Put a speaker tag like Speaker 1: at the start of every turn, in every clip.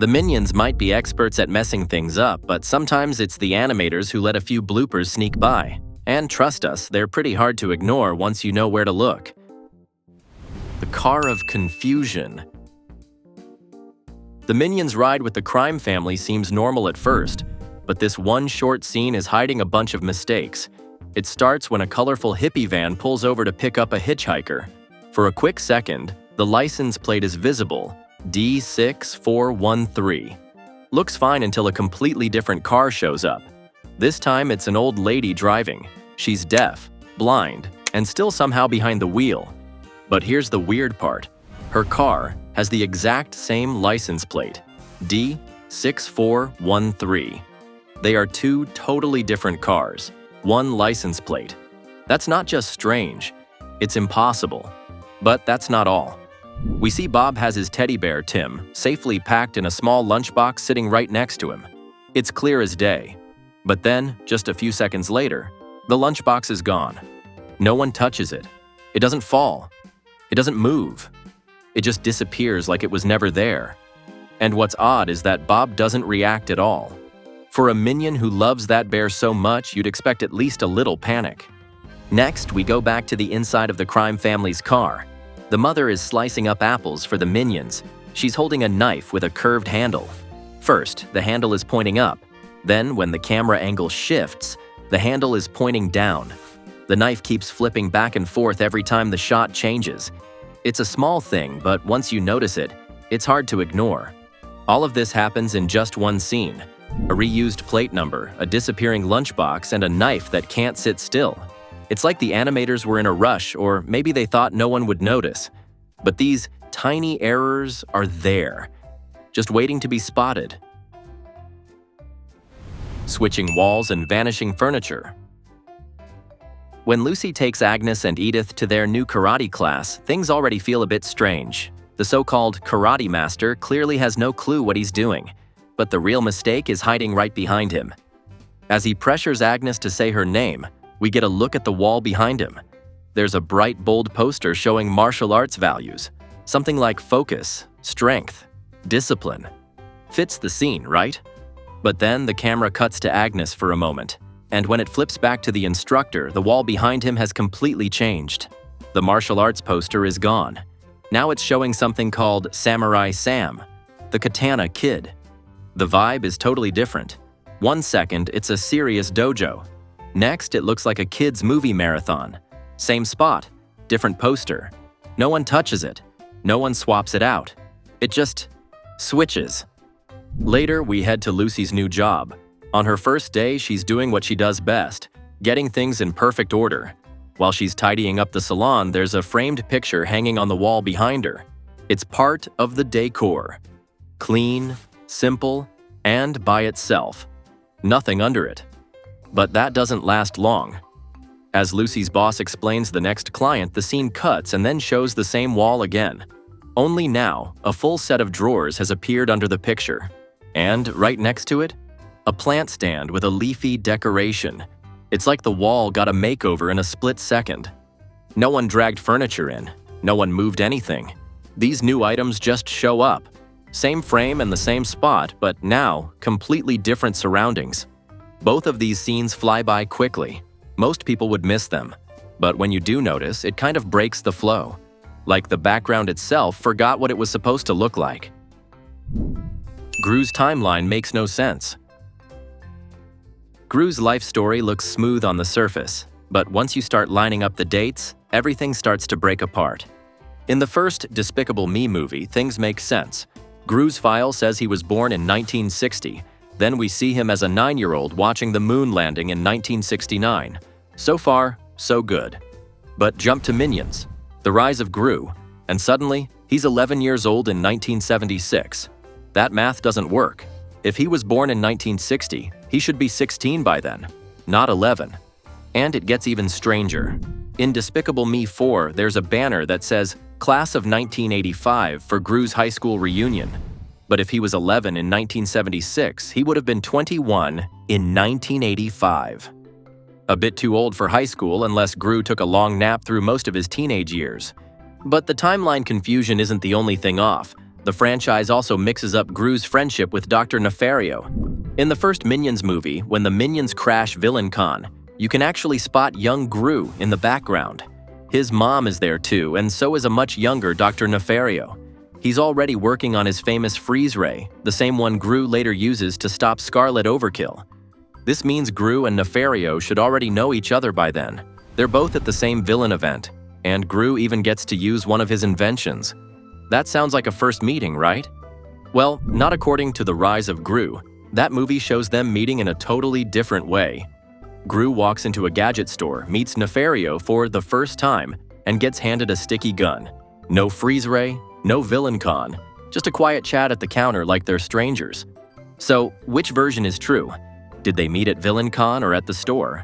Speaker 1: The Minions might be experts at messing things up, but sometimes it's the animators who let a few bloopers sneak by. And trust us, they're pretty hard to ignore once you know where to look. The Car of Confusion. The Minions ride with the crime family seems normal at first, but this one short scene is hiding a bunch of mistakes. It starts when a colorful hippie van pulls over to pick up a hitchhiker. For a quick second, the license plate is visible, D6413. Looks fine until a completely different car shows up. This time it's an old lady driving. She's deaf, blind, and still somehow behind the wheel. But here's the weird part. Her car has the exact same license plate, D6413. They are two totally different cars, one license plate. That's not just strange, it's impossible. But that's not all. We see Bob has his teddy bear, Tim, safely packed in a small lunchbox sitting right next to him. It's clear as day. But then, just a few seconds later, the lunchbox is gone. No one touches it. It doesn't fall. It doesn't move. It just disappears like it was never there. And what's odd is that Bob doesn't react at all. For a minion who loves that bear so much, you'd expect at least a little panic. Next, we go back to the inside of the crime family's car. The mother is slicing up apples for the Minions. She's holding a knife with a curved handle. First, the handle is pointing up. Then, when the camera angle shifts, the handle is pointing down. The knife keeps flipping back and forth every time the shot changes. It's a small thing, but once you notice it, it's hard to ignore. All of this happens in just one scene. A reused plate number, a disappearing lunchbox, and a knife that can't sit still. It's like the animators were in a rush, or maybe they thought no one would notice. But these tiny errors are there, just waiting to be spotted. Switching walls and vanishing furniture. When Lucy takes Agnes and Edith to their new karate class, things already feel a bit strange. The so-called karate master clearly has no clue what he's doing, but the real mistake is hiding right behind him. As he pressures Agnes to say her name, we get a look at the wall behind him. There's a bright, bold poster showing martial arts values. Something like focus, strength, discipline. Fits the scene, right? But then the camera cuts to Agnes for a moment, and when it flips back to the instructor, the wall behind him has completely changed. The martial arts poster is gone. Now it's showing something called Samurai Sam, the Katana Kid. The vibe is totally different. 1 second, it's a serious dojo. Next, it looks like a kid's movie marathon. Same spot, different poster. No one touches it. No one swaps it out. It just switches. Later, we head to Lucy's new job. On her first day, she's doing what she does best, getting things in perfect order. While she's tidying up the salon, there's a framed picture hanging on the wall behind her. It's part of the decor. Clean, simple, and by itself. Nothing under it. But that doesn't last long. As Lucy's boss explains the next client, the scene cuts and then shows the same wall again. Only now, a full set of drawers has appeared under the picture. And right next to it, a plant stand with a leafy decoration. It's like the wall got a makeover in a split second. No one dragged furniture in. No one moved anything. These new items just show up. Same frame and the same spot, but now completely different surroundings. Both of these scenes fly by quickly. Most people would miss them. But when you do notice, it kind of breaks the flow. Like the background itself forgot what it was supposed to look like. Gru's timeline makes no sense. Gru's life story looks smooth on the surface, but once you start lining up the dates, everything starts to break apart. In the first Despicable Me movie, things make sense. Gru's file says he was born in 1960. Then we see him as a 9-year-old watching the moon landing in 1969. So far, so good. But jump to Minions, the rise of Gru, and suddenly, he's 11 years old in 1976. That math doesn't work. If he was born in 1960, he should be 16 by then, not 11. And it gets even stranger. In Despicable Me 4, there's a banner that says Class of 1985 for Gru's high school reunion. But if he was 11 in 1976, he would have been 21 in 1985. A bit too old for high school unless Gru took a long nap through most of his teenage years. But the timeline confusion isn't the only thing off. The franchise also mixes up Gru's friendship with Dr. Nefario. In the first Minions movie, when the Minions crash VillainCon, you can actually spot young Gru in the background. His mom is there too, and so is a much younger Dr. Nefario. He's already working on his famous freeze ray, the same one Gru later uses to stop Scarlet Overkill. This means Gru and Nefario should already know each other by then. They're both at the same villain event, and Gru even gets to use one of his inventions. That sounds like a first meeting, right? Well, not according to The Rise of Gru. That movie shows them meeting in a totally different way. Gru walks into a gadget store, meets Nefario for the first time, and gets handed a sticky gun. No freeze ray, no VillainCon, just a quiet chat at the counter like they're strangers. So, which version is true? Did they meet at VillainCon or at the store?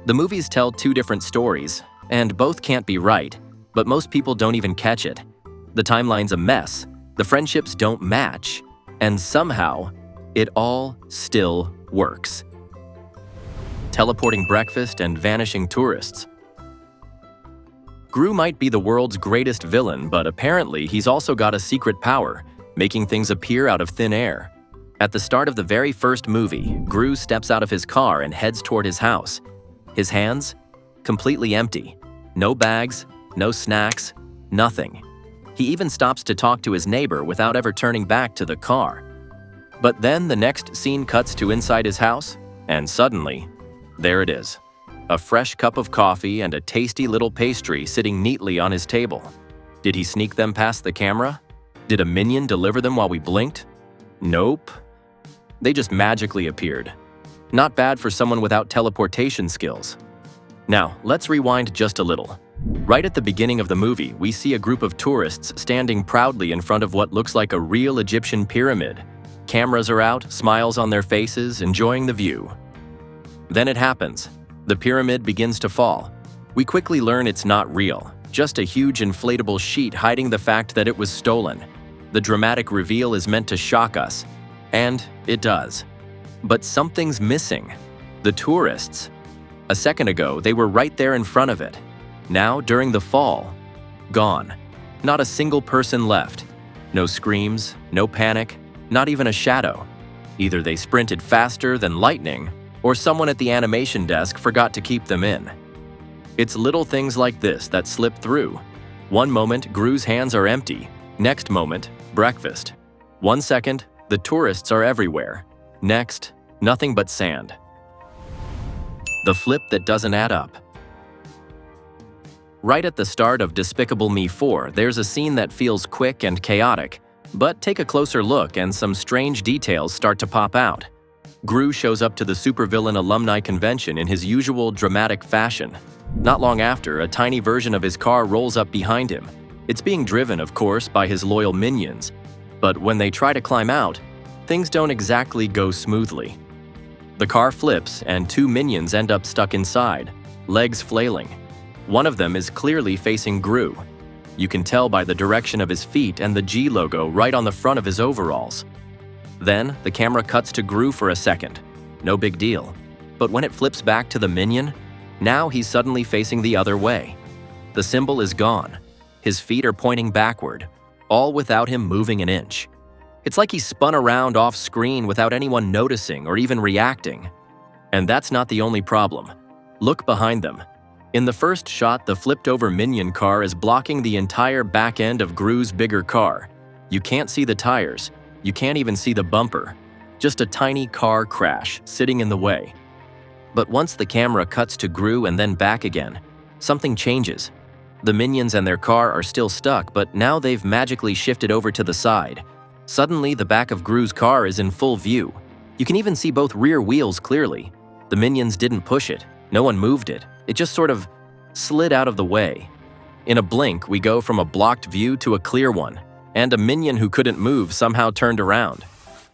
Speaker 1: The movies tell two different stories, and both can't be right, but most people don't even catch it. The timeline's a mess, the friendships don't match, and somehow, it all still works. Teleporting breakfast and vanishing tourists. Gru might be the world's greatest villain, but apparently he's also got a secret power, making things appear out of thin air. At the start of the very first movie, Gru steps out of his car and heads toward his house. His hands? Completely empty. No bags, no snacks, nothing. He even stops to talk to his neighbor without ever turning back to the car. But then the next scene cuts to inside his house, and suddenly, there it is. A fresh cup of coffee and a tasty little pastry sitting neatly on his table. Did he sneak them past the camera? Did a minion deliver them while we blinked? Nope. They just magically appeared. Not bad for someone without teleportation skills. Now, let's rewind just a little. Right at the beginning of the movie, we see a group of tourists standing proudly in front of what looks like a real Egyptian pyramid. Cameras are out, smiles on their faces, enjoying the view. Then it happens. The pyramid begins to fall. We quickly learn it's not real, just a huge inflatable sheet hiding the fact that it was stolen. The dramatic reveal is meant to shock us, and it does. But something's missing. The tourists. A second ago, they were right there in front of it. Now, during the fall, gone. Not a single person left. No screams, no panic, not even a shadow. Either they sprinted faster than lightning, or someone at the animation desk forgot to keep them in. It's little things like this that slip through. One moment, Gru's hands are empty. Next moment, breakfast. 1 second, the tourists are everywhere. Next, nothing but sand. The flip that doesn't add up. Right at the start of Despicable Me 4, there's a scene that feels quick and chaotic, but take a closer look and some strange details start to pop out. Gru shows up to the supervillain alumni convention in his usual dramatic fashion. Not long after, a tiny version of his car rolls up behind him. It's being driven, of course, by his loyal minions. But when they try to climb out, things don't exactly go smoothly. The car flips and two minions end up stuck inside, legs flailing. One of them is clearly facing Gru. You can tell by the direction of his feet and the G logo right on the front of his overalls. Then, the camera cuts to Gru for a second. No big deal. But when it flips back to the minion, now he's suddenly facing the other way. The symbol is gone. His feet are pointing backward, all without him moving an inch. It's like he spun around off screen without anyone noticing or even reacting. And that's not the only problem. Look behind them. In the first shot, the flipped-over minion car is blocking the entire back end of Gru's bigger car. You can't see the tires. You can't even see the bumper. Just a tiny car crash sitting in the way. But once the camera cuts to Gru and then back again, something changes. The minions and their car are still stuck, but now they've magically shifted over to the side. Suddenly, the back of Gru's car is in full view. You can even see both rear wheels clearly. The minions didn't push it. No one moved it. It just sort of slid out of the way. In a blink, we go from a blocked view to a clear one, and a minion who couldn't move somehow turned around.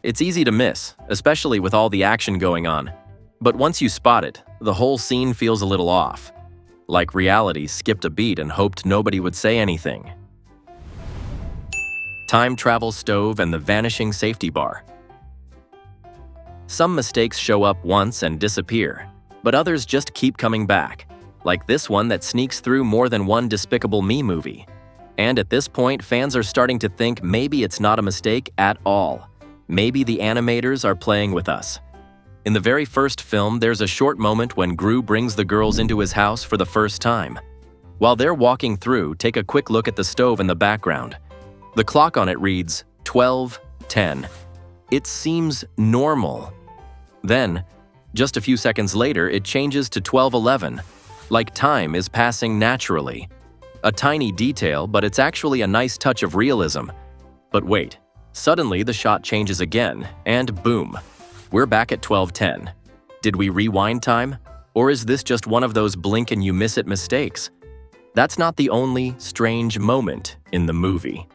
Speaker 1: It's easy to miss, especially with all the action going on. But once you spot it, the whole scene feels a little off. Like reality skipped a beat and hoped nobody would say anything. Time travel stove and the vanishing safety bar. Some mistakes show up once and disappear, but others just keep coming back, like this one that sneaks through more than one Despicable Me movie. And at this point, fans are starting to think maybe it's not a mistake at all. Maybe the animators are playing with us. In the very first film, there's a short moment when Gru brings the girls into his house for the first time. While they're walking through, take a quick look at the stove in the background. The clock on it reads 12:10. It seems normal. Then, just a few seconds later, it changes to 12:11, like time is passing naturally. A tiny detail, but it's actually a nice touch of realism. But wait, suddenly the shot changes again, and boom, we're back at 12:10. Did we rewind time? Or is this just one of those blink and you miss it mistakes? That's not the only strange moment in the movie.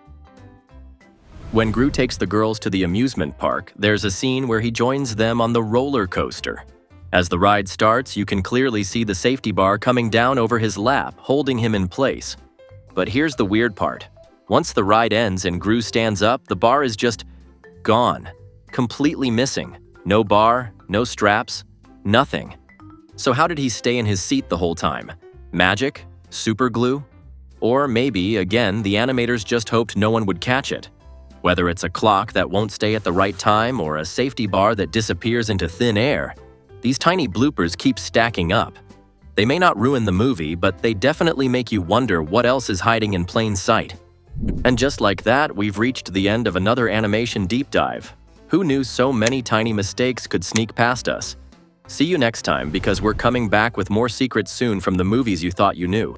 Speaker 1: When Gru takes the girls to the amusement park, there's a scene where he joins them on the roller coaster. As the ride starts, you can clearly see the safety bar coming down over his lap, holding him in place. But here's the weird part. Once the ride ends and Gru stands up, the bar is just gone, completely missing. No bar, no straps, nothing. So how did he stay in his seat the whole time? Magic? Super glue? Or maybe, again, the animators just hoped no one would catch it. Whether it's a clock that won't stay at the right time or a safety bar that disappears into thin air, these tiny bloopers keep stacking up. They may not ruin the movie, but they definitely make you wonder what else is hiding in plain sight. And just like that, we've reached the end of another animation deep dive. Who knew so many tiny mistakes could sneak past us? See you next time, because we're coming back with more secrets soon from the movies you thought you knew.